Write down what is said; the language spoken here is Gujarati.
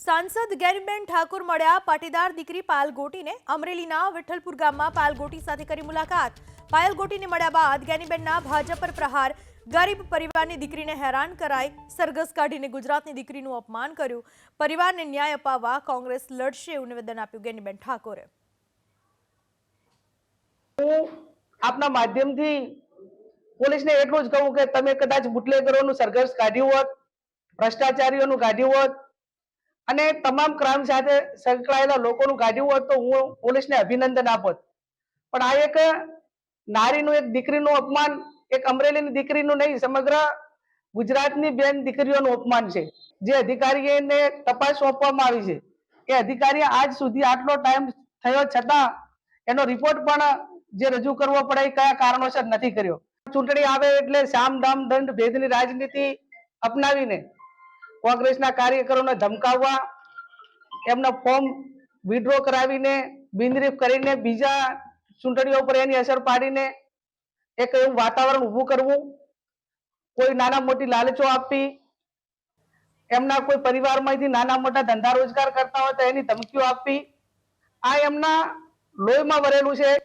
सांसद गैनीबेन ठाकुर मळ्या पाटीदार दीकरी पायल गोटीने। अमरेलीना विठ्ठलपुर गाममां पायल गोटी साथे करी मुलाकात। पायल गोटीने मळ्या बाद गैनीबेनना भाजप पर प्रहार। गरीब परिवारनी दीकरीने हैरान कराई। सरघस काढीने गुजरातनी दीकरीनुं अपमान कर्युं। परिवारने न्याय अपाववा कांग्रेस लड़शे एवुं निवेदन आप्युं गैनीबेन ठाकोरे। आपना माध्यमथी पोलीसने એટલું જ કહું કે તમે કદાચ બુટલેગરોનું સરઘસ કાઢ્યું હોત, ભ્રષ્ટાચારીઓનું કાઢ્યું હોત અને તમામ ક્રાઇમ સાથે સંકળાયેલા લોકોનું કાઢ્યું હોત તો હું પોલીસને અભિનંદન આપત। પણ આ એક નારીનું, એક દીકરીનું અપમાન, એક અમરેલીની દીકરીનું નહીં, સમગ્ર ગુજરાતની બેન દીકરીઓનું અપમાન છે। જે અધિકારીને તપાસ સોંપવામાં આવી છે એ અધિકારી આજ સુધી આટલો ટાઈમ થયો છતાં એનો રિપોર્ટ પણ જે રજૂ કરવો પડે એ કયા કારણોસર નથી કર્યો। ચૂંટણી આવે એટલે સામ દામ દંડ ભેદની રાજનીતિ અપનાવીને કોંગ્રેસના કાર્યકરોને ધમકાવવા, એમના ફોર્મ વિડ્રો કરાવીને બિનરીફ કરીને બીજા ચૂંટણીઓ પર એની અસર પાડીને એક એવું વાતાવરણ ઊભું કરવું, કોઈ નાના મોટી લાલચો આપવી, એમના કોઈ પરિવારમાંથી નાના મોટા ધંધા રોજગાર કરતા હોય તો એની ધમકીઓ આપવી, આ એમના લોહીમાં વરેલું છે।